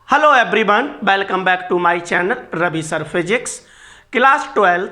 Hello everyone, welcome back to my channel Ravi Sir Physics. Class 12,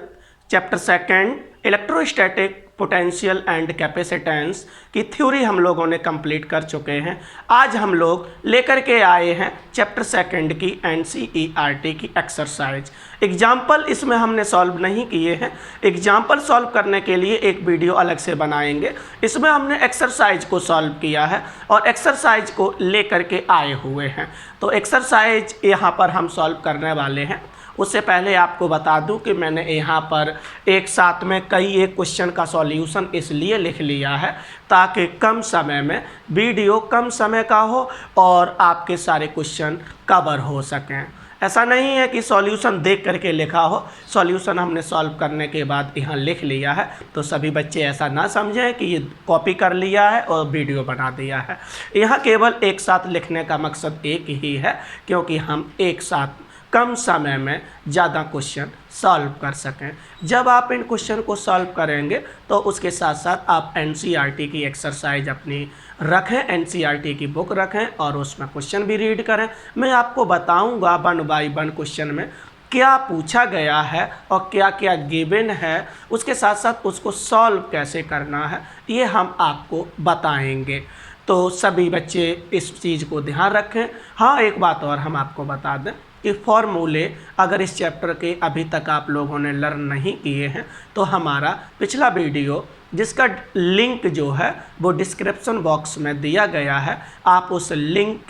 Chapter 2 electrostatic potential and capacitance की theory हम लोगों ने complete कर चुके हैं। आज हम लोग लेकर के आए हैं चैप्टर 2 की NCERT की एक्सरसाइज। एग्जाम्पल इसमें हमने सॉल्व नहीं किए हैं, एग्जाम्पल सॉल्व करने के लिए एक वीडियो अलग से बनाएंगे। इसमें हमने एक्सरसाइज को सॉल्व किया है और एक्सरसाइज को लेकर के आए हुए हैं। तो एक्सरसाइज यहाँ पर हम सॉल्व करने वाले हैं। उससे पहले आपको बता दूं कि मैंने यहाँ पर एक साथ में कई एक क्वेश्चन का सॉल्यूशन इसलिए लिख लिया है ताकि कम समय में वीडियो कम समय का हो और आपके सारे क्वेश्चन कवर हो सकें। ऐसा नहीं है कि सॉल्यूशन देख करके लिखा हो, सॉल्यूशन हमने सॉल्व करने के बाद यहाँ लिख लिया है, तो सभी बच्चे ऐसा ना समझें कि ये कॉपी कर लिया है और वीडियो बना दिया है। यहाँ केवल एक साथ लिखने का मकसद एक ही है, क्योंकि हम एक साथ कम समय में ज़्यादा क्वेश्चन सॉल्व कर सकें। जब आप इन क्वेश्चन को सॉल्व करेंगे तो उसके साथ साथ आप NCERT की एक्सरसाइज अपनी रखें, NCERT की बुक रखें और उसमें क्वेश्चन भी रीड करें। मैं आपको बताऊंगा 1 बाय 1 क्वेश्चन में क्या पूछा गया है और क्या क्या गिवन है, उसके साथ साथ उसको सॉल्व कैसे करना है ये हम आपको बताएंगे। तो सभी बच्चे इस चीज़ को ध्यान रखें। हाँ, एक बात और हम आपको बता दें कि फॉर्मूले अगर इस चैप्टर के अभी तक आप लोगों ने लर्न नहीं किए हैं तो हमारा पिछला वीडियो जिसका लिंक जो है वो डिस्क्रिप्शन बॉक्स में दिया गया है, आप उस लिंक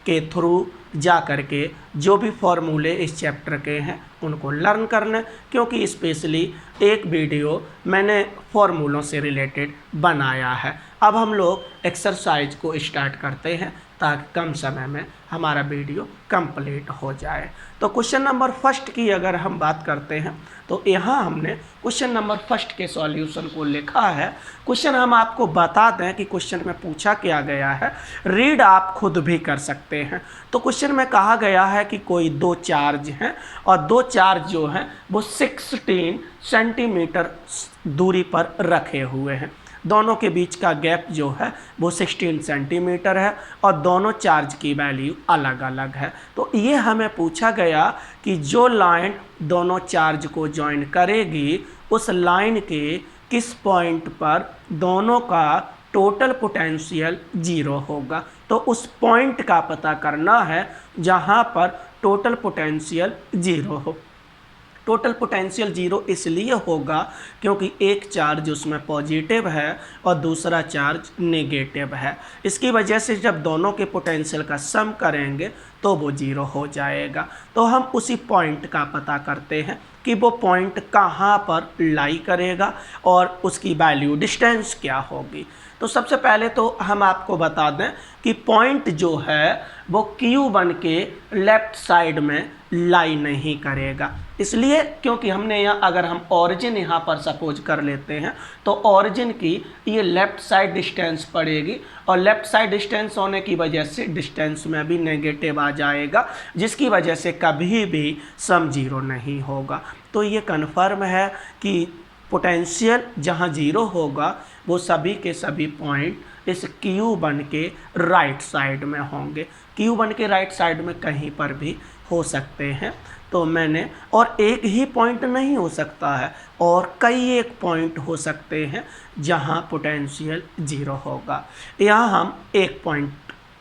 के थ्रू जा करके जो भी फॉर्मूले इस चैप्टर के हैं उनको लर्न कर लें, क्योंकि स्पेशली एक वीडियो मैंने फॉर्मूलों से रिलेटेड बनाया है। अब हम लोग एक्सरसाइज को स्टार्ट करते हैं ताकि कम समय में हमारा वीडियो कंप्लीट हो जाए। तो क्वेश्चन नंबर फर्स्ट की अगर हम बात करते हैं तो यहाँ हमने क्वेश्चन नंबर फर्स्ट के सॉल्यूशन को लिखा है। क्वेश्चन हम आपको बता दें कि क्वेश्चन में पूछा क्या गया है, रीड आप खुद भी कर सकते हैं। तो क्वेश्चन में कहा गया है कि कोई दो चार्ज हैं और दो चार्ज जो हैं वो 16 सेंटीमीटर दूरी पर रखे हुए हैं। दोनों के बीच का गैप जो है वो 16 सेंटीमीटर है और दोनों चार्ज की वैल्यू अलग अलग है। तो ये हमें पूछा गया कि जो लाइन दोनों चार्ज को ज्वाइन करेगी उस लाइन के किस पॉइंट पर दोनों का टोटल पोटेंशियल 0 होगा। तो उस पॉइंट का पता करना है जहाँ पर टोटल पोटेंशियल 0 हो। टोटल पोटेंशियल 0 इसलिए होगा क्योंकि एक चार्ज उसमें पॉजिटिव है और दूसरा चार्ज नेगेटिव है। इसकी वजह से जब दोनों के पोटेंशियल का सम करेंगे तो वो 0 हो जाएगा। तो हम उसी पॉइंट का पता करते हैं कि वो पॉइंट कहाँ पर लाई करेगा और उसकी वैल्यू डिस्टेंस क्या होगी। तो सबसे पहले तो हम आपको बता दें कि पॉइंट जो है वो Q1 के लेफ़्ट साइड में लाई नहीं करेगा, इसलिए क्योंकि हमने यहाँ अगर हम ऑरिजिन यहाँ पर सपोज कर लेते हैं तो ऑरिजिन की ये लेफ़्ट साइड डिस्टेंस पड़ेगी और लेफ़्ट साइड डिस्टेंस होने की वजह से डिस्टेंस में भी नेगेटिव आ जाएगा, जिसकी वजह से कभी भी सम 0 नहीं होगा। तो ये कन्फर्म है कि पोटेंशियल जहाँ 0 होगा वो सभी के सभी पॉइंट इस Q1 के राइट साइड में होंगे। Q1 के राइट साइड में कहीं पर भी हो सकते हैं। तो मैंने और एक ही पॉइंट नहीं हो सकता है और कई एक पॉइंट हो सकते हैं जहां पोटेंशियल 0 होगा। यहाँ हम एक पॉइंट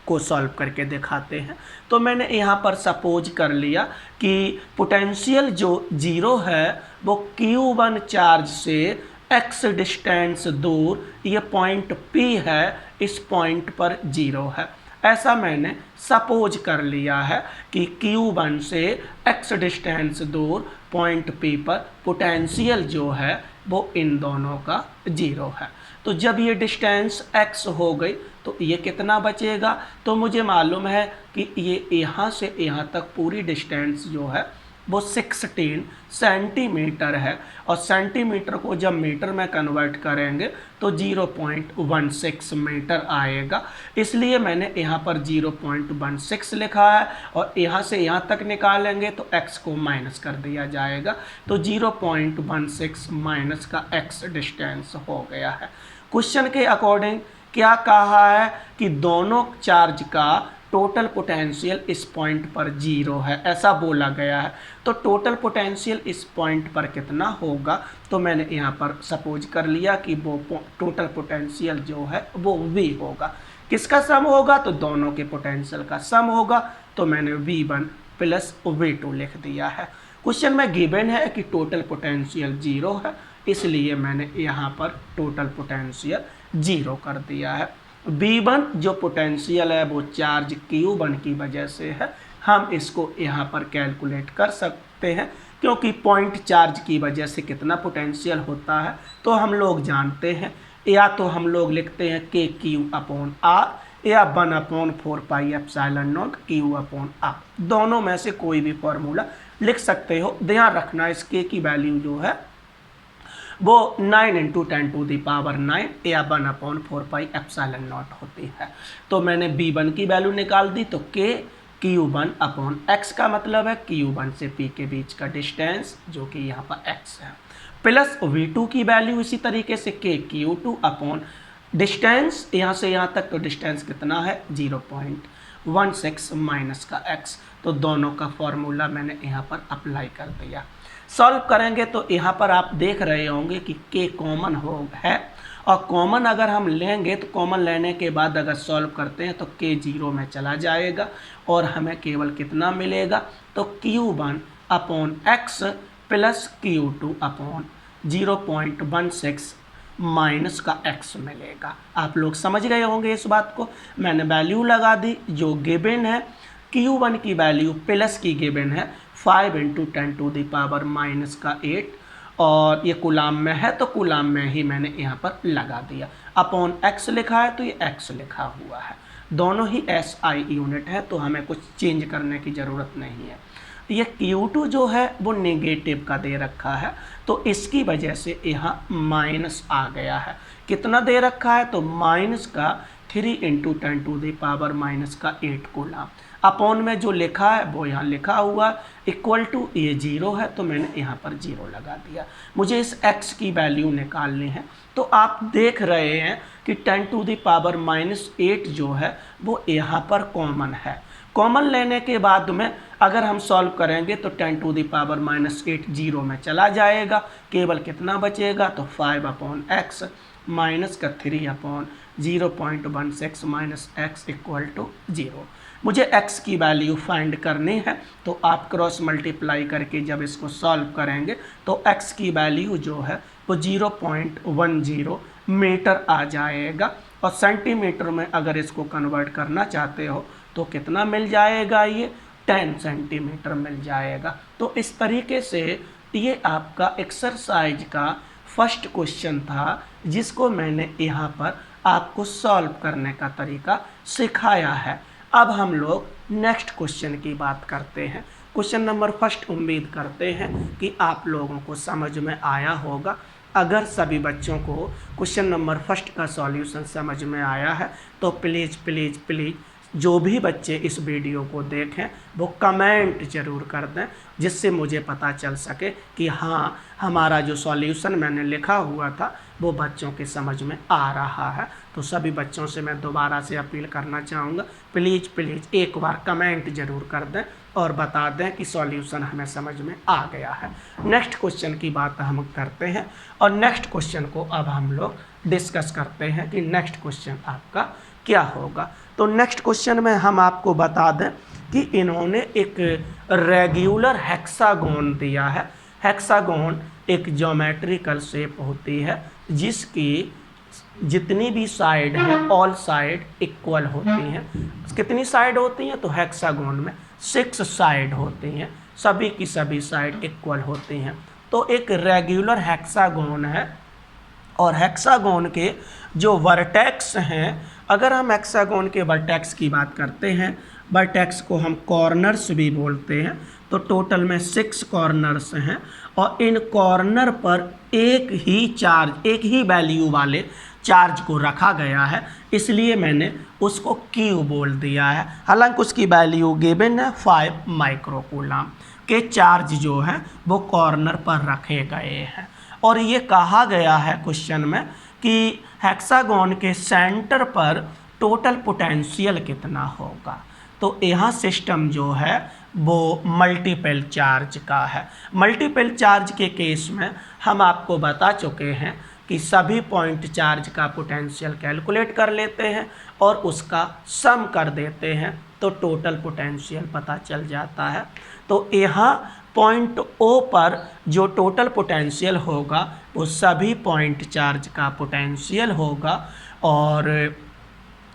को सॉल्व करके दिखाते हैं। तो मैंने यहाँ पर सपोज कर लिया कि पोटेंशियल जो 0 है वो Q1 चार्ज से x डिस्टेंस दूर ये पॉइंट P है, इस पॉइंट पर 0 है। ऐसा मैंने सपोज कर लिया है कि Q1 से x डिस्टेंस दूर पॉइंट P पर पोटेंशियल जो है वो इन दोनों का 0 है। तो जब ये डिस्टेंस x हो गई तो ये कितना बचेगा, तो मुझे मालूम है कि ये यहाँ से यहाँ तक पूरी डिस्टेंस जो है वो 16 सेंटीमीटर है और सेंटीमीटर को जब मीटर में कन्वर्ट करेंगे तो 0.16 मीटर आएगा। इसलिए मैंने यहाँ पर 0.16 लिखा है और यहाँ से यहाँ तक निकालेंगे तो x को माइनस कर दिया जाएगा। तो 0.16 माइनस का x डिस्टेंस हो गया है। क्वेश्चन के अकॉर्डिंग क्या कहा है कि दोनों चार्ज का टोटल पोटेंशियल इस पॉइंट पर 0 है, ऐसा बोला गया है। तो टोटल पोटेंशियल इस पॉइंट पर कितना होगा, तो मैंने यहाँ पर सपोज कर लिया कि वो टोटल पोटेंशियल जो है वो V होगा। किसका सम होगा, तो दोनों के पोटेंशियल का सम होगा। तो मैंने V1 प्लस V2 लिख दिया है। क्वेश्चन में गिवन है कि टोटल पोटेंशियल 0 है, इसलिए मैंने यहाँ पर टोटल पोटेंशियल 0 कर दिया है। V1 जो पोटेंशियल है वो चार्ज Q1 की वजह से है। हम इसको यहाँ पर कैलकुलेट कर सकते हैं, क्योंकि पॉइंट चार्ज की वजह से कितना पोटेंशियल होता है तो हम लोग जानते हैं। या तो हम लोग लिखते हैं KQ/R या 1/4πε0 Q/R, दोनों में से कोई भी फॉर्मूला लिख सकते हो। ध्यान रखना इस K की वैल्यू जो है वो 9 × 10⁹ या 1/4πε0 होती है। तो मैंने V1 की वैल्यू निकाल दी, तो Q1/X का मतलब है Q1 से P के बीच का डिस्टेंस जो कि यहाँ पर X है, प्लस V2 की वैल्यू इसी तरीके से KQ2 डिस्टेंस यहाँ से यहाँ तक, तो डिस्टेंस कितना है 0.16 माइनस का X। तो दोनों का फॉर्मूला मैंने यहाँ पर अप्लाई कर दिया। सॉल्व करेंगे तो यहाँ पर आप देख रहे होंगे कि K कॉमन है, और कॉमन अगर हम लेंगे तो कॉमन लेने के बाद अगर सॉल्व करते हैं तो K 0 में चला जाएगा और हमें केवल कितना मिलेगा, तो Q1/X प्लस Q2/0.16 माइनस का X मिलेगा। आप लोग समझ गए होंगे इस बात को। मैंने वैल्यू लगा दी जो गिवन है। Q1 की वैल्यू प्लस की गिवन है 5 × 10⁻⁻8, और ये कूलाम में है तो कूलाम में ही मैंने यहाँ पर लगा दिया। अपॉन X लिखा है तो ये X लिखा हुआ है, दोनों ही SI यूनिट है, तो हमें कुछ चेंज करने की ज़रूरत नहीं है। ये Q2 जो है वो नेगेटिव का दे रखा है, तो इसकी वजह से यहाँ माइनस आ गया है। कितना दे रखा है, तो माइनस का 3 × 10⁻⁻8 कूलाम। अपॉन में जो लिखा है वो यहाँ लिखा हुआ, इक्वल टू ये 0 है तो मैंने यहाँ पर 0 लगा दिया। मुझे इस X की वैल्यू निकालनी है, तो आप देख रहे हैं कि 10⁻⁻8 जो है वो यहाँ पर कॉमन है। कॉमन लेने के बाद में अगर हम सॉल्व करेंगे तो 10⁻⁻8 0 में चला जाएगा, केवल कितना बचेगा, तो 5/X माइनस का 3/0.16 माइनस X इक्वल टू 0। मुझे X की वैल्यू फाइंड करनी है, तो आप क्रॉस मल्टीप्लाई करके जब इसको सॉल्व करेंगे तो X की वैल्यू जो है वो 0.10 मीटर आ जाएगा, और सेंटीमीटर में अगर इसको कन्वर्ट करना चाहते हो तो कितना मिल जाएगा, ये 10 सेंटीमीटर मिल जाएगा। तो इस तरीके से ये आपका एक्सरसाइज का फर्स्ट क्वेश्चन था, जिसको मैंने यहाँ पर आपको सॉल्व करने का तरीका सिखाया है। अब हम लोग नेक्स्ट क्वेश्चन की बात करते हैं। क्वेश्चन नंबर फर्स्ट उम्मीद करते हैं कि आप लोगों को समझ में आया होगा। अगर सभी बच्चों को क्वेश्चन नंबर फर्स्ट का सॉल्यूशन समझ में आया है तो प्लीज़ प्लीज़ प्लीज़ जो भी बच्चे इस वीडियो को देखें वो कमेंट ज़रूर कर दें, जिससे मुझे पता चल सके कि हाँ, हमारा जो सॉल्यूशन मैंने लिखा हुआ था वो बच्चों के समझ में आ रहा है। तो सभी बच्चों से मैं दोबारा से अपील करना चाहूँगा, प्लीज़ प्लीज़ एक बार कमेंट ज़रूर कर दें और बता दें कि सॉल्यूशन हमें समझ में आ गया है। नेक्स्ट क्वेश्चन की बात हम करते हैं, और नेक्स्ट क्वेश्चन को अब हम लोग डिस्कस करते हैं कि नेक्स्ट क्वेश्चन आपका क्या होगा। तो नेक्स्ट क्वेश्चन में हम आपको बता दें कि इन्होंने एक रेगुलर हेक्सागोन दिया है। हेक्सागोन एक ज्योमेट्रिकल शेप होती है जिसकी जितनी भी साइड है ऑल साइड इक्वल होती हैं। कितनी साइड होती हैं, तो हेक्सागोन में 6 साइड होती हैं, सभी की सभी साइड इक्वल होती हैं। तो एक रेगुलर हेक्सागोन है, और हेक्सागोन के जो वर्टेक्स हैं, अगर हम हेक्सागोन के वर्टेक्स की बात करते हैं, वर्टेक्स को हम कॉर्नर्स भी बोलते हैं, तो टोटल में 6 कॉर्नर्स हैं, और इन कॉर्नर पर एक ही वैल्यू वाले चार्ज को रखा गया है, इसलिए मैंने उसको Q बोल दिया है। हालांकि उसकी वैल्यू गिवन है 5 माइक्रोकूलम के चार्ज जो है वो कॉर्नर पर रखे गए हैं। और ये कहा गया है क्वेश्चन में कि हेक्सागोन के सेंटर पर टोटल पोटेंशियल कितना होगा। तो यहाँ सिस्टम जो है वो मल्टीपल चार्ज का है। मल्टीपल चार्ज के केस में हम आपको बता चुके हैं कि सभी पॉइंट चार्ज का पोटेंशियल कैलकुलेट कर लेते हैं और उसका सम कर देते हैं तो टोटल पोटेंशियल पता चल जाता है। तो यहाँ पॉइंट ओ पर जो टोटल पोटेंशियल होगा वो सभी पॉइंट चार्ज का पोटेंशियल होगा, और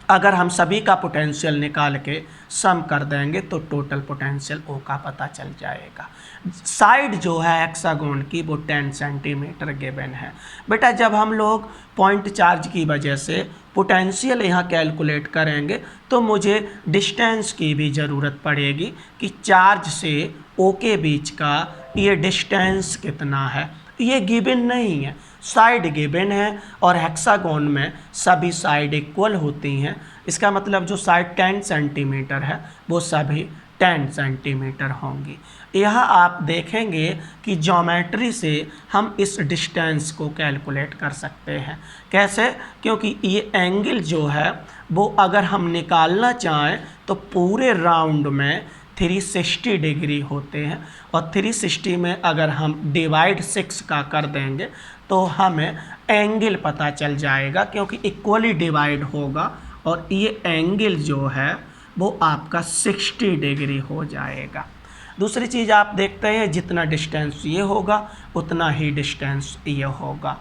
अगर हम सभी का पोटेंशियल निकाल के सम कर देंगे तो टोटल पोटेंशियल ओ का पता चल जाएगा। साइड जो है हेक्सागोन की वो 10 सेंटीमीटर गिवन है। बेटा जब हम लोग पॉइंट चार्ज की वजह से पोटेंशियल यहाँ कैलकुलेट करेंगे तो मुझे डिस्टेंस की भी ज़रूरत पड़ेगी कि चार्ज से ओ के बीच का ये डिस्टेंस कितना है। ये गिवन नहीं है, साइड गिवन है और हेक्सागोन में सभी साइड इक्वल होती हैं। इसका मतलब जो साइड 10 सेंटीमीटर है वो सभी 10 सेंटीमीटर होंगी। यहाँ आप देखेंगे कि ज्योमेट्री से हम इस डिस्टेंस को कैलकुलेट कर सकते हैं। कैसे? क्योंकि ये एंगल जो है वो अगर हम निकालना चाहें तो पूरे राउंड में 360 डिग्री होते हैं, और 360 में अगर हम डिवाइड 6 का कर देंगे तो हमें एंगल पता चल जाएगा, क्योंकि इक्वली डिवाइड होगा और ये एंगल जो है वो आपका 60 डिग्री हो जाएगा। दूसरी चीज़ आप देखते हैं जितना डिस्टेंस ये होगा उतना ही डिस्टेंस ये होगा।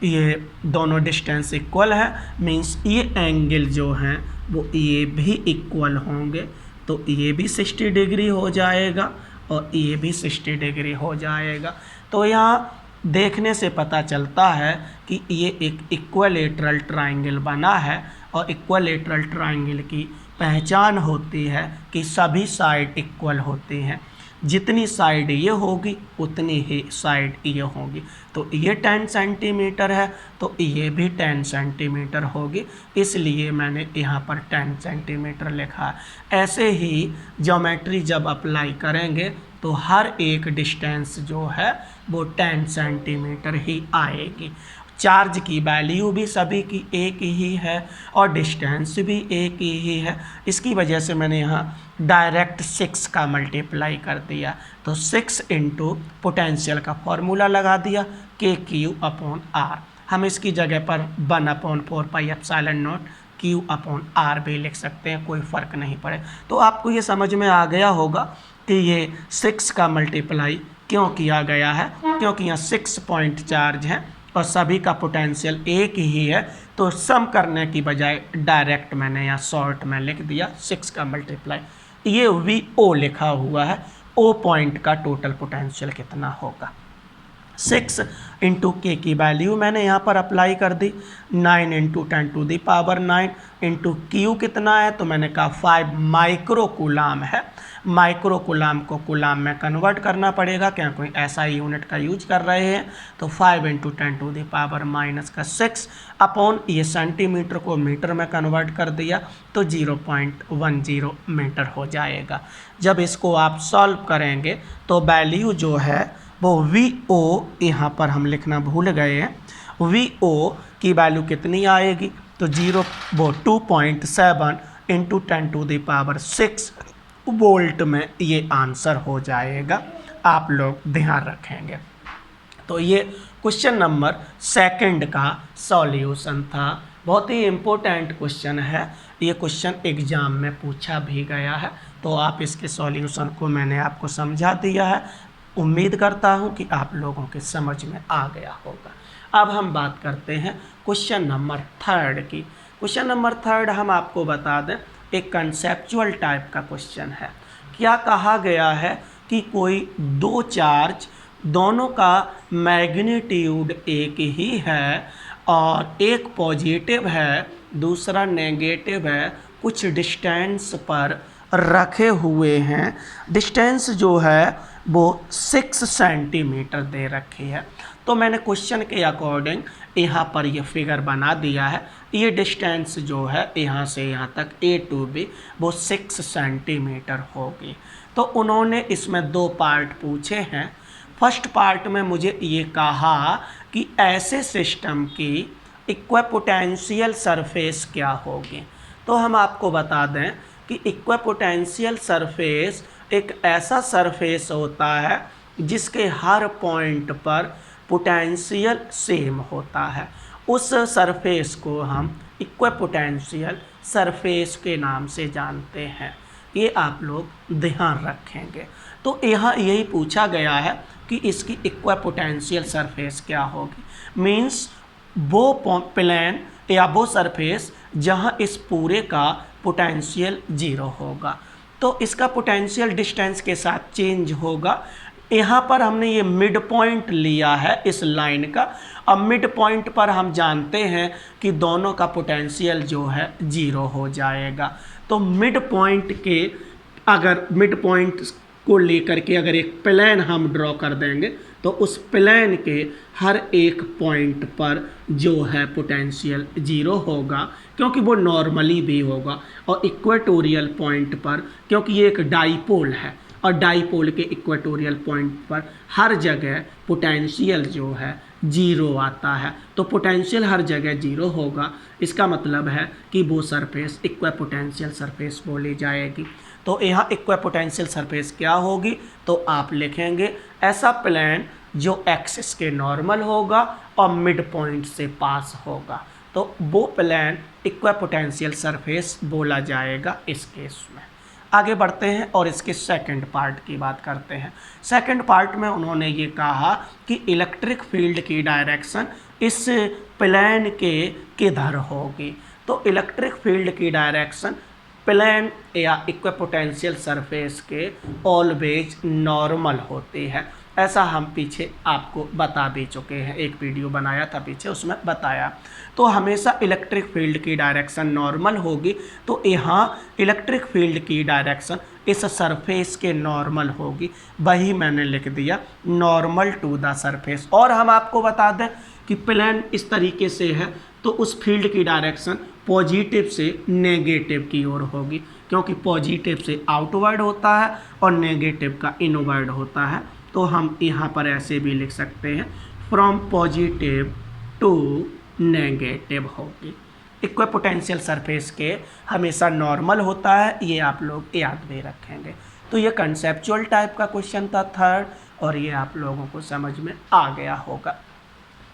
ये दोनों डिस्टेंस इक्वल है, मीन्स ये एंगल जो हैं वो ये भी इक्वल होंगे, तो ये भी 60 डिग्री हो जाएगा और ये भी 60 डिग्री हो जाएगा। तो यहाँ देखने से पता चलता है कि ये एक इक्विलेटरल ट्रायंगल बना है, और इक्विलेटरल ट्रायंगल की पहचान होती है कि सभी साइड इक्वल होती हैं। जितनी साइड ये होगी उतनी ही साइड ये होगी। तो ये 10 सेंटीमीटर है तो ये भी 10 सेंटीमीटर होगी, इसलिए मैंने यहाँ पर 10 सेंटीमीटर लिखा है। ऐसे ही ज्योमेट्री जब अप्लाई करेंगे तो हर एक डिस्टेंस जो है वो 10 सेंटीमीटर ही आएगी। चार्ज की वैल्यू भी सभी की एक ही है और डिस्टेंस भी एक ही है। इसकी वजह से मैंने यहाँ डायरेक्ट 6 का मल्टीप्लाई कर दिया, तो 6 इंटू पोटेंशियल का फॉर्मूला लगा दिया KQ/R। हम इसकी जगह पर 1/4πε0 Q/R भी लिख सकते हैं, कोई फ़र्क नहीं पड़े। तो आपको ये समझ में आ गया होगा कि ये 6 का मल्टीप्लाई क्यों किया गया है, क्योंकि यहाँ 6 पॉइंट चार्ज है और सभी का पोटेंशियल एक ही है, तो सम करने की बजाय डायरेक्ट मैंने यहाँ शॉर्ट में लिख दिया 6 का मल्टीप्लाई। ये VO लिखा हुआ है, O पॉइंट का टोटल पोटेंशियल कितना होगा। 6 इंटू K की वैल्यू मैंने यहाँ पर अप्लाई कर दी, 9 इंटू 10⁹9 इंटू Q कितना है, तो मैंने कहा 5 माइक्रो कूलाम है। माइक्रो कूलाम को कूलाम में कन्वर्ट करना पड़ेगा, क्या कोई ऐसा यूनिट का यूज कर रहे हैं। तो 5 इंटू 10⁻⁻6 अपॉन ये सेंटीमीटर को मीटर में कन्वर्ट कर दिया तो 0.10 मीटर हो जाएगा। जब इसको आप सॉल्व करेंगे तो वैल्यू जो है वो VO यहाँ पर हम लिखना भूल गए हैं, VO की वैल्यू कितनी आएगी, तो 2.7 इंटू 10⁻6 वोल्ट में ये आंसर हो जाएगा। आप लोग ध्यान रखेंगे। तो ये क्वेश्चन नंबर 2 का सॉल्यूशन था। बहुत ही इम्पोर्टेंट क्वेश्चन है, ये क्वेश्चन एग्ज़ाम में पूछा भी गया है, तो आप इसके सॉल्यूशन को मैंने आपको समझा दिया है। उम्मीद करता हूँ कि आप लोगों के समझ में आ गया होगा। अब हम बात करते हैं क्वेश्चन नंबर 3 की। क्वेश्चन नंबर 3 हम आपको बता दें एक कंसेप्चुअल टाइप का क्वेश्चन है। क्या कहा गया है कि कोई दो चार्ज दोनों का मैग्नीट्यूड एक ही है और एक पॉजिटिव है दूसरा नेगेटिव है, कुछ डिस्टेंस पर रखे हुए हैं। डिस्टेंस जो है वो 6 सेंटीमीटर दे रखी है। तो मैंने क्वेश्चन के अकॉर्डिंग यहाँ पर ये फिगर बना दिया है। ये डिस्टेंस जो है यहाँ से यहाँ तक A to B वो 6 सेंटीमीटर होगी। तो उन्होंने इसमें 2 पार्ट पूछे हैं। फर्स्ट पार्ट में मुझे ये कहा कि ऐसे सिस्टम की इक्विपोटेंशियल सरफेस क्या होगी। तो हम आपको बता दें कि इक्विपोटेंशियल सरफेस एक ऐसा सरफेस होता है जिसके हर पॉइंट पर पोटेंशियल सेम होता है। उस सरफेस को हम इक्विपोटेंशियल सरफेस के नाम से जानते हैं। ये आप लोग ध्यान रखेंगे। तो यहाँ यही पूछा गया है कि इसकी इक्विपोटेंशियल सरफेस क्या होगी। मीन्स वो प्लेन या वो सरफेस जहाँ इस पूरे का पोटेंशियल 0 होगा, तो इसका पोटेंशियल डिस्टेंस के साथ चेंज होगा। यहाँ पर हमने ये मिड पॉइंट लिया है इस लाइन का। अब मिड पॉइंट पर हम जानते हैं कि दोनों का पोटेंशियल जो है 0 हो जाएगा। तो मिड पॉइंट के अगर मिड पॉइंट को लेकर के अगर एक प्लेन हम ड्रॉ कर देंगे तो उस प्लेन के हर एक पॉइंट पर जो है पोटेंशियल 0 होगा, क्योंकि वो नॉर्मली भी होगा। और इक्वेटोरियल पॉइंट पर, क्योंकि ये एक डाईपोल है और डाईपोल के इक्वेटोरियल पॉइंट पर हर जगह पोटेंशियल जो है 0 आता है, तो पोटेंशियल हर जगह 0 होगा। इसका मतलब है कि वो सरफेस इक्विपोटेंशियल सरफेस बोली जाएगी। तो यहाँ इक्विपोटेंशियल सरफेस क्या होगी, तो आप लिखेंगे ऐसा प्लेन जो एक्सिस के नॉर्मल होगा और मिड पॉइंट से पास होगा, तो वो प्लेन इक्विपोटेंशियल सरफेस बोला जाएगा इस केस में। आगे बढ़ते हैं और इसके सेकंड पार्ट की बात करते हैं। सेकंड पार्ट में उन्होंने ये कहा कि इलेक्ट्रिक फील्ड की डायरेक्शन इस प्लेन के किधर होगी। तो इलेक्ट्रिक फील्ड की डायरेक्शन प्लेन या इक्विपोटेंशियल सरफेस के ऑलवेज नॉर्मल होती है। ऐसा हम पीछे आपको बता भी चुके हैं, एक वीडियो बनाया था पीछे, उसमें बताया। तो हमेशा इलेक्ट्रिक फील्ड की डायरेक्शन नॉर्मल होगी। तो यहाँ इलेक्ट्रिक फील्ड की डायरेक्शन इस सरफेस के नॉर्मल होगी, वही मैंने लिख दिया, नॉर्मल टू द सरफेस। और हम आपको बता दें कि प्लेन इस तरीके से है तो उस फील्ड की डायरेक्शन पॉजिटिव से नेगेटिव की ओर होगी, क्योंकि पॉजिटिव से आउटवर्ड होता है और नेगेटिव का इनवर्ड होता है। तो हम यहाँ पर ऐसे भी लिख सकते हैं, फ्रॉम पॉजिटिव टू नेगेटिव होगी। इक्विपोटेंशियल सरफेस के हमेशा नॉर्मल होता है, ये आप लोग याद भी रखेंगे। तो ये कंसेप्चुअल टाइप का क्वेश्चन था थर्ड, और ये आप लोगों को समझ में आ गया होगा।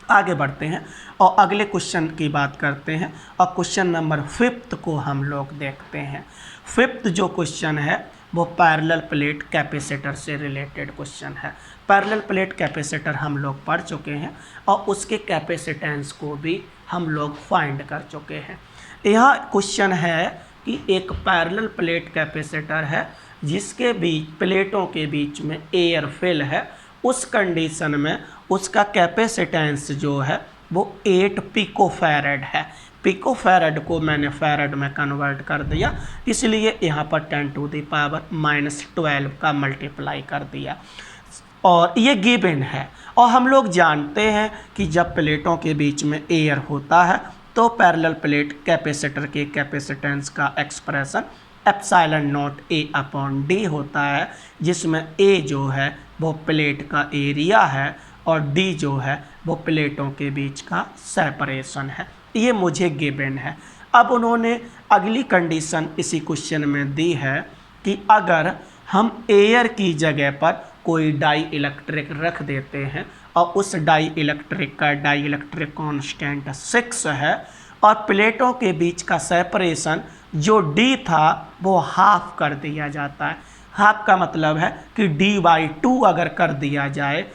आगे बढ़ते हैं और अगले क्वेश्चन की बात करते हैं, और क्वेश्चन नंबर 5 को हम लोग देखते हैं। 5 जो क्वेश्चन है वो पैरेलल प्लेट कैपेसिटर से रिलेटेड क्वेश्चन है। पैरेलल प्लेट कैपेसिटर हम लोग पढ़ चुके हैं और उसके कैपेसिटेंस को भी हम लोग फाइंड कर चुके हैं। यहाँ क्वेश्चन है कि एक पैरेलल प्लेट कैपेसिटर है जिसके बीच प्लेटों के बीच में एयर फिल है। उस कंडीशन में उसका कैपेसिटेंस जो है वो 8 पिकोफैरड है। पिकोफैरड को मैंने फैरड में कन्वर्ट कर दिया, इसलिए यहाँ पर 10⁻⁻12 का मल्टीप्लाई कर दिया, और ये गिवन है। और हम लोग जानते हैं कि जब प्लेटों के बीच में एयर होता है तो पैरेलल प्लेट कैपेसिटर के कैपेसिटेंस का एक्सप्रेशन ε0A/d होता है, जिसमें A जो है वो प्लेट का एरिया है और D जो है वो प्लेटों के बीच का सेपरेशन है। ये मुझे गिवन है। अब उन्होंने अगली कंडीशन इसी क्वेश्चन में दी है कि अगर हम एयर की जगह पर कोई डाई इलेक्ट्रिक रख देते हैं और उस डाई इलेक्ट्रिक का डाई इलेक्ट्रिक कांस्टेंट 6 है और प्लेटों के बीच का सेपरेशन जो D था वो हाफ कर दिया जाता है। हाफ का मतलब है कि D/2 अगर कर दिया जाए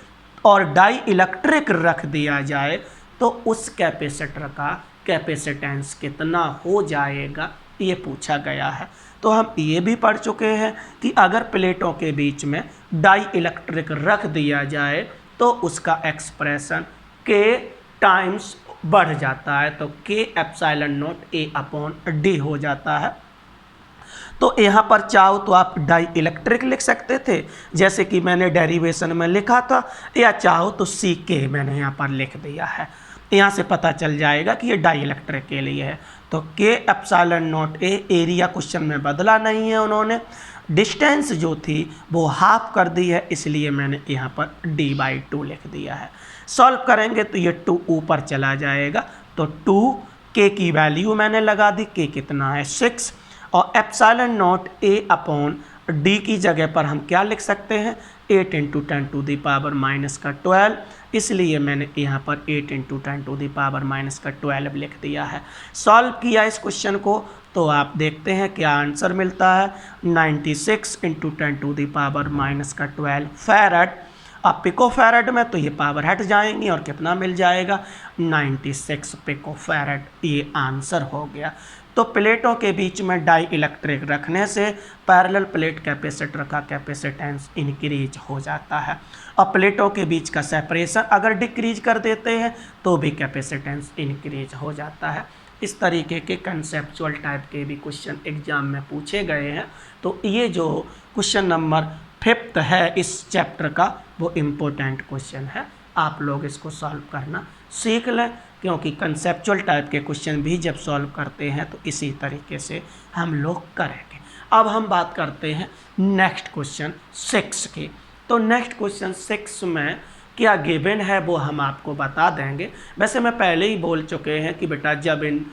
और डाई इलेक्ट्रिक रख दिया जाए तो उस कैपेसिटर का कैपेसिटेंस कितना हो जाएगा, ये पूछा गया है। तो हम ये भी पढ़ चुके हैं कि अगर प्लेटों के बीच में डाई इलेक्ट्रिक रख दिया जाए तो उसका एक्सप्रेशन K टाइम्स बढ़ जाता है, तो K ε0A/d हो जाता है। तो यहाँ पर चाहो तो आप डाई इलेक्ट्रिक लिख सकते थे, जैसे कि मैंने डेरिवेशन में लिखा था, या चाहो तो CK मैंने यहाँ पर लिख दिया है। यहाँ से पता चल जाएगा कि ये डाई इलेक्ट्रिक के लिए है। तो K ε0A, एरिया क्वेश्चन में बदला नहीं है उन्होंने, डिस्टेंस जो थी वो हाफ कर दी है, इसलिए मैंने यहाँ पर D/2 लिख दिया है। सॉल्व करेंगे तो ये 2 ऊपर चला जाएगा, तो 2 K की वैल्यू मैंने लगा दी, K कितना है 6, और epsilon not a upon D की जगह पर हम क्या लिख सकते हैं 8 इंटू 10⁻⁻12, इसलिए मैंने यहाँ पर 8 इंटू 10⁻⁻12 लिख दिया है। सॉल्व किया इस क्वेश्चन को तो आप देखते हैं क्या आंसर मिलता है 96 इंटू 10⁻⁻12 फैरड। अब पिको फैरड में तो ये पावर हट जाएंगी और कितना मिल जाएगा 96 पिको फैरड, ये आंसर हो गया। तो प्लेटों के बीच में डाई इलेक्ट्रिक रखने से पैरेलल प्लेट कैपेसिटर का कैपेसिटेंस इंक्रीज हो जाता है और प्लेटों के बीच का सेपरेशन अगर डिक्रीज कर देते हैं तो भी कैपेसिटेंस इंक्रीज हो जाता है। इस तरीके के कंसेप्चुअल टाइप के भी क्वेश्चन एग्जाम में पूछे गए हैं। तो ये जो क्वेश्चन नंबर 5 है इस चैप्टर का वो इम्पोर्टेंट क्वेश्चन है, आप लोग इसको सॉल्व करना सीख लें, क्योंकि कंसेप्चुअल टाइप के क्वेश्चन भी जब सॉल्व करते हैं तो इसी तरीके से हम लोग करेंगे। अब हम बात करते हैं नेक्स्ट क्वेश्चन 6 की। तो नेक्स्ट क्वेश्चन 6 में क्या गिवन है वो हम आपको बता देंगे। वैसे मैं पहले ही बोल चुके हैं कि बेटा जब इन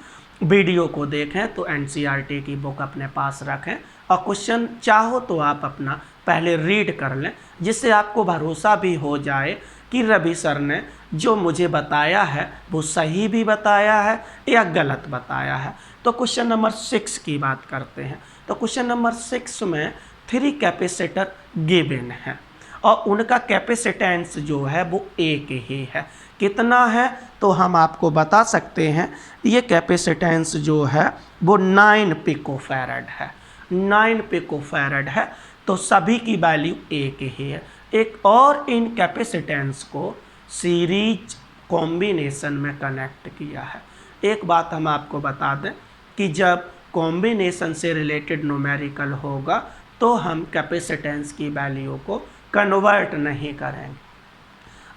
वीडियो को देखें तो एनसीईआरटी की बुक अपने पास रखें और क्वेश्चन चाहो तो आप अपना पहले रीड कर लें, जिससे आपको भरोसा भी हो जाए कि रवि सर ने जो मुझे बताया है वो सही भी बताया है या गलत बताया है। तो क्वेश्चन नंबर 6 की बात करते हैं। तो क्वेश्चन नंबर 6 में 3 कैपेसिटर गिवन है और उनका कैपेसिटेंस जो है वो एक ही है। कितना है तो हम आपको बता सकते हैं, ये कैपेसिटेंस जो है वो 9 पिकोफैरड है, 9 पिकोफैरड है। तो सभी की वैल्यू एक ही है। एक और इन कैपेसिटेंस को सीरीज कॉम्बिनेशन में कनेक्ट किया है। एक बात हम आपको बता दें कि जब कॉम्बिनेशन से रिलेटेड न्यूमेरिकल होगा तो हम कैपेसिटेंस की वैल्यू को कन्वर्ट नहीं करेंगे।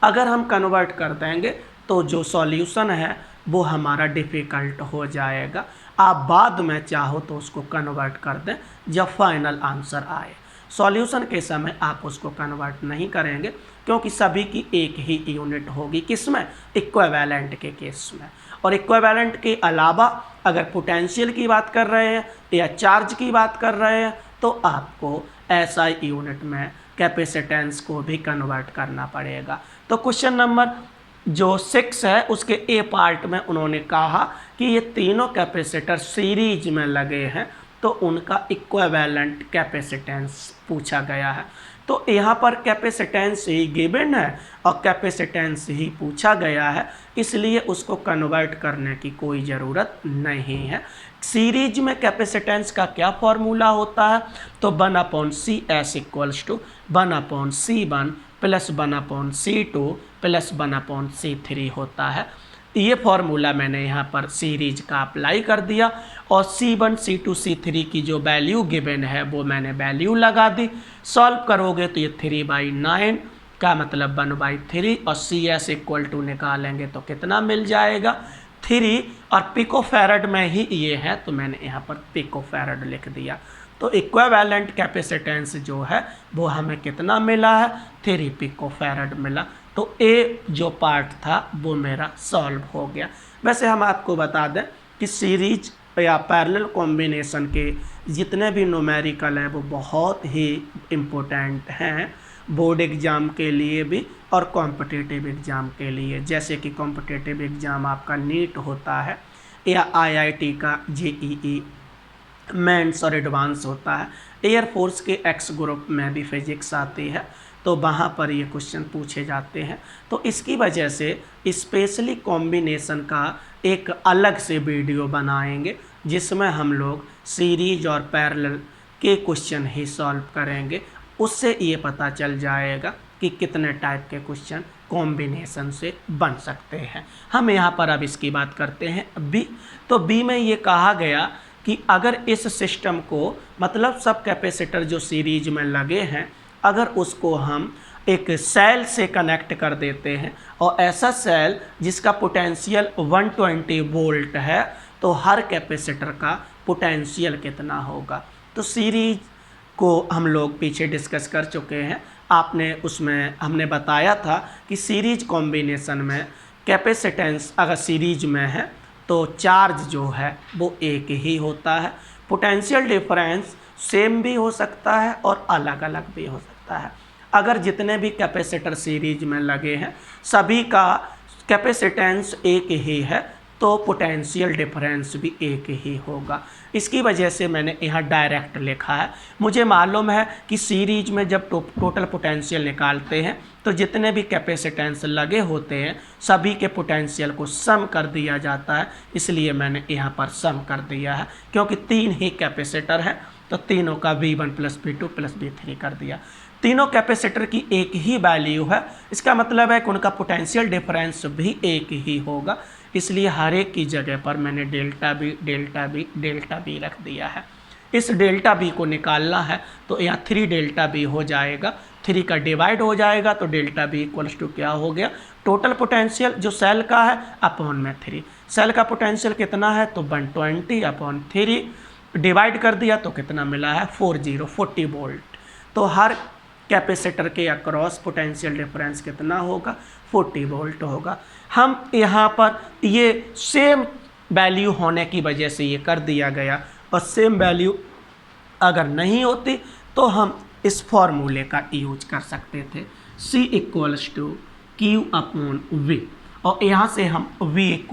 अगर हम कन्वर्ट कर देंगे तो जो सॉल्यूशन है वो हमारा डिफ़िकल्ट हो जाएगा। आप बाद में चाहो तो उसको कन्वर्ट कर दें जब फाइनल आंसर आए। सॉल्यूशन के समय आप उसको कन्वर्ट नहीं करेंगे क्योंकि सभी की एक ही यूनिट होगी, किसमें इक्विवेलेंट के केस में। और इक्विवेलेंट के अलावा अगर पोटेंशियल की बात कर रहे हैं या चार्ज की बात कर रहे हैं तो आपको एसआई यूनिट में कैपेसिटेंस को भी कन्वर्ट करना पड़ेगा। तो क्वेश्चन नंबर जो 6 है उसके ए पार्ट में उन्होंने कहा कि ये तीनों कैपेसिटर सीरीज में लगे हैं तो उनका इक्विवेलेंट कैपेसिटेंस पूछा गया है। तो यहाँ पर कैपेसिटेंस ही गिवन है और कैपेसिटेंस ही पूछा गया है, इसलिए उसको कन्वर्ट करने की कोई ज़रूरत नहीं है। सीरीज में कैपेसिटेंस का क्या फॉर्मूला होता है तो 1/CS equals to 1/C1 plus 1/C2 plus 1/C3 होता है। ये फॉर्मूला मैंने यहाँ पर सीरीज का अप्लाई कर दिया और C1 C2 C3 की जो वैल्यू गिवन है वो मैंने वैल्यू लगा दी। सॉल्व करोगे तो ये 3/9 का मतलब 1/3 और CS इक्वल टू निकालेंगे तो कितना मिल जाएगा 3 और पिकोफैरड में ही ये है तो मैंने यहाँ पर पिकोफैरड लिख दिया। तो इक्विवेलेंट कैपेसिटेंस जो है वो हमें कितना मिला है 3 पिकोफैरड मिला। तो ए जो पार्ट था वो मेरा सॉल्व हो गया। वैसे हम आपको बता दें कि सीरीज या पैरेलल कॉम्बिनेशन के जितने भी न्यूमेरिकल हैं वो बहुत ही इम्पोर्टेंट हैं बोर्ड एग्ज़ाम के लिए भी और कॉम्पिटिटिव एग्ज़ाम के लिए। जैसे कि कॉम्पिटिटिव एग्ज़ाम आपका नीट होता है या IIT का JEE मेंस और एडवांस होता है, एयरफोर्स के एक्स ग्रुप में भी फिजिक्स आती है तो वहाँ पर ये क्वेश्चन पूछे जाते हैं। तो इसकी वजह से स्पेशली कॉम्बिनेशन का एक अलग से वीडियो बनाएंगे जिसमें हम लोग सीरीज और पैरेलल के क्वेश्चन ही सॉल्व करेंगे। उससे ये पता चल जाएगा कि कितने टाइप के क्वेश्चन कॉम्बिनेशन से बन सकते हैं। हम यहाँ पर अब इसकी बात करते हैं बी। तो बी में ये कहा गया कि अगर इस सिस्टम को मतलब सब कैपेसिटर जो सीरीज में लगे हैं अगर उसको हम एक सेल से कनेक्ट कर देते हैं और ऐसा सेल जिसका पोटेंशियल 120 वोल्ट है तो हर कैपेसिटर का पोटेंशियल कितना होगा। तो सीरीज को हम लोग पीछे डिस्कस कर चुके हैं, आपने उसमें हमने बताया था कि सीरीज कॉम्बिनेशन में कैपेसिटेंस अगर सीरीज में है तो चार्ज जो है वो एक ही होता है, पोटेंशियल डिफरेंस सेम भी हो सकता है और अलग अलग भी हो सकता है। अगर जितने भी कैपेसिटर सीरीज में लगे हैं सभी का कैपेसिटेंस एक ही है तो पोटेंशियल डिफरेंस भी एक ही होगा। इसकी वजह से मैंने यहाँ डायरेक्ट लिखा है। मुझे मालूम है कि सीरीज में जब टोटल पोटेंशियल निकालते हैं तो जितने भी कैपेसिटेंस लगे होते हैं सभी के पोटेंशियल को सम कर दिया जाता है, इसलिए मैंने यहाँ पर सम कर दिया है। क्योंकि 3 ही कैपेसिटर है तो तीनों का V1 + V2 + V3 कर दिया। तीनों कैपेसिटर की एक ही वैल्यू है, इसका मतलब है कि उनका पोटेंशियल डिफरेंस भी एक ही होगा, इसलिए हर एक की जगह पर मैंने डेल्टा बी रख दिया है। इस डेल्टा बी को निकालना है तो यहाँ 3 डेल्टा बी हो जाएगा, 3 का डिवाइड हो जाएगा तो डेल्टा बी इक्वल्स टू क्या हो गया, टोटल पोटेंशियल जो सेल का है अपॉन में 3। सेल का पोटेंशियल कितना है तो 120/3 डिवाइड कर दिया तो कितना मिला है 40 वोल्ट। तो हर कैपेसिटर के अक्रॉस पोटेंशियल डिफरेंस कितना होगा 40 वोल्ट होगा। हम यहाँ पर ये सेम वैल्यू होने की वजह से ये कर दिया गया, और सेम वैल्यू अगर नहीं होती तो हम इस फॉर्मूले का यूज कर सकते थे, C = Q/V, और यहाँ से हम V =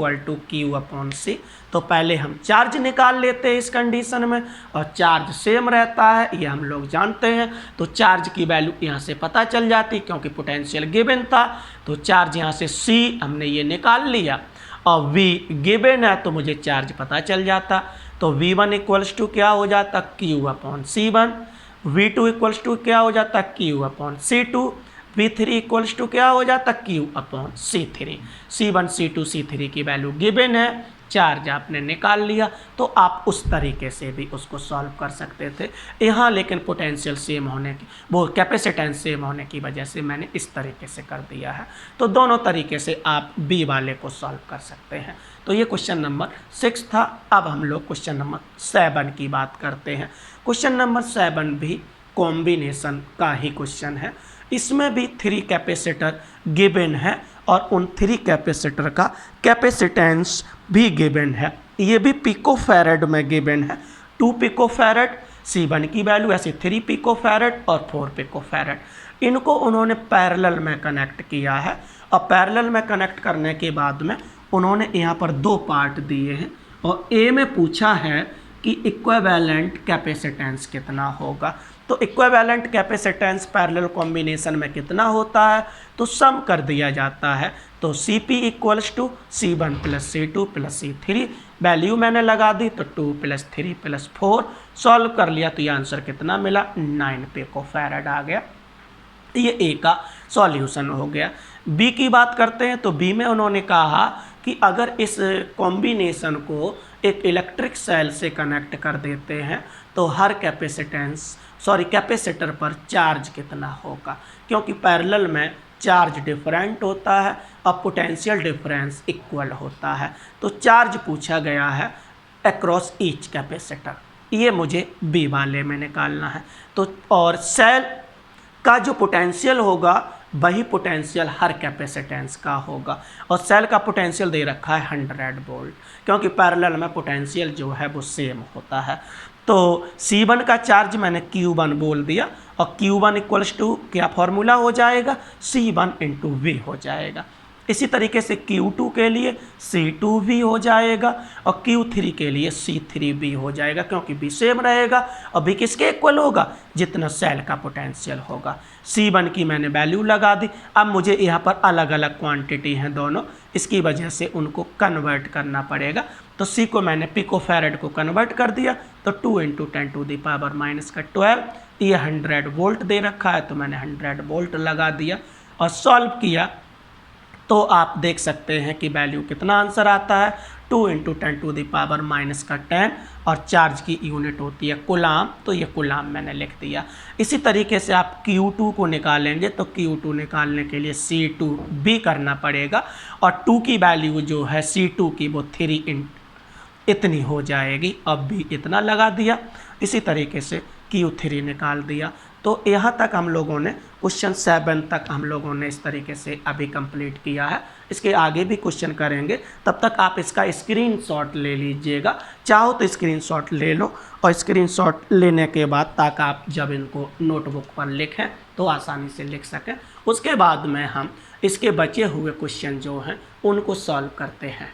Q/C। तो पहले हम चार्ज निकाल लेते हैं इस कंडीशन में, और चार्ज सेम रहता है ये हम लोग जानते हैं। तो चार्ज की वैल्यू यहाँ से पता चल जाती, क्योंकि पोटेंशियल गिवन था तो चार्ज यहाँ से C हमने ये निकाल लिया और V गिवन है तो मुझे चार्ज पता चल जाता। तो V1 = क्या हो जाता Q/C1, V2 = क्या हो जाता Q/C2, V3 = क्या हो जाता Q/C3। C1 C2 C3 की वैल्यू गिवन है, चार्ज आपने निकाल लिया, तो आप उस तरीके से भी उसको सॉल्व कर सकते थे। यहाँ लेकिन पोटेंशियल सेम होने की वो कैपेसिटेंस सेम होने की वजह से मैंने इस तरीके से कर दिया है। तो दोनों तरीके से आप बी वाले को सॉल्व कर सकते हैं। तो ये क्वेश्चन नंबर 6 था। अब हम लोग क्वेश्चन नंबर 7 की बात करते हैं। क्वेश्चन नंबर 7 भी कॉम्बिनेशन का ही क्वेश्चन है। इसमें भी 3 कैपेसिटर गिवन है और उन 3 कैपेसिटर का कैपेसिटेंस भी गिवन है। ये भी पिकोफैरड में गिवन है, 2 पिकोफैरड C1 की वैल्यू, ऐसे 3 पिकोफैरड और 4 पिकोफैरड। इनको उन्होंने पैरेलल में कनेक्ट किया है, और पैरेलल में कनेक्ट करने के बाद में उन्होंने यहाँ पर 2 पार्ट दिए हैं, और ए में पूछा है कि इक्विवेलेंट कैपेसिटेंस कितना होगा। तो इक्विवेलेंट कैपेसिटेंस पैरेलल कॉम्बिनेशन में कितना होता है तो सम कर दिया जाता है। तो CP = C1 + C2 + C3, value मैंने लगा दी तो 2 + 3 + 4, सॉल्व कर लिया तो ये आंसर कितना मिला 9 पिकोफैरड आ गया। ये ए का सॉल्यूशन हो गया। बी की बात करते हैं तो बी में उन्होंने कहा कि अगर इस कॉम्बिनेशन को एक इलेक्ट्रिक सेल से कनेक्ट कर देते हैं तो हर कैपेसिटर पर चार्ज कितना होगा, क्योंकि पैरेलल में चार्ज डिफरेंट होता है और पोटेंशियल डिफरेंस इक्वल होता है। तो चार्ज पूछा गया है अक्रॉस ईच कैपेसिटर, ये मुझे बी वाले में निकालना है। तो और सेल का जो पोटेंशियल होगा वही पोटेंशियल हर कैपेसिटेंस का होगा, और सेल का पोटेंशियल दे रखा है 100 वोल्ट, क्योंकि पैरेलल में पोटेंशियल जो है वो सेम होता है। तो C1 का चार्ज मैंने Q1 बोल दिया, और Q1 = क्या फॉर्मूला हो जाएगा C1 × V हो जाएगा। इसी तरीके से Q2 के लिए C2V हो जाएगा, और Q3 के लिए C3V हो जाएगा, क्योंकि B सेम रहेगा और B किसके इक्वल होगा जितना सेल का पोटेंशियल होगा। C1 की मैंने वैल्यू लगा दी। अब मुझे यहाँ पर अलग अलग क्वांटिटी हैं दोनों, इसकी वजह से उनको कन्वर्ट करना पड़ेगा। तो C को मैंने पिकोफैरड को कन्वर्ट कर दिया, तो 2 × 10⁻⁻12, ये 100 वोल्ट दे रखा है तो मैंने 100 वोल्ट लगा दिया और सॉल्व किया। तो आप देख सकते हैं कि वैल्यू कितना आंसर आता है 2 × 10⁻⁻10, और चार्ज की यूनिट होती है कूलाम, तो ये कूलाम मैंने लिख दिया। इसी तरीके से आप Q2 को निकालेंगे तो Q2 निकालने के लिए C2V करना पड़ेगा, और 2 की वैल्यू जो है C2 की वो 3 इतनी हो जाएगी। अब भी इतना लगा दिया, इसी तरीके से Q3 निकाल दिया। तो यहाँ तक हम लोगों ने क्वेश्चन 7 तक हम लोगों ने इस तरीके से अभी कंप्लीट किया है। इसके आगे भी क्वेश्चन करेंगे, तब तक आप इसका स्क्रीनशॉट ले लीजिएगा। चाहो तो स्क्रीनशॉट ले लो, और स्क्रीनशॉट लेने के बाद ताकि आप जब इनको नोटबुक पर लिखें तो आसानी से लिख सकें। उसके बाद में हम इसके बचे हुए क्वेश्चन जो हैं उनको सॉल्व करते हैं।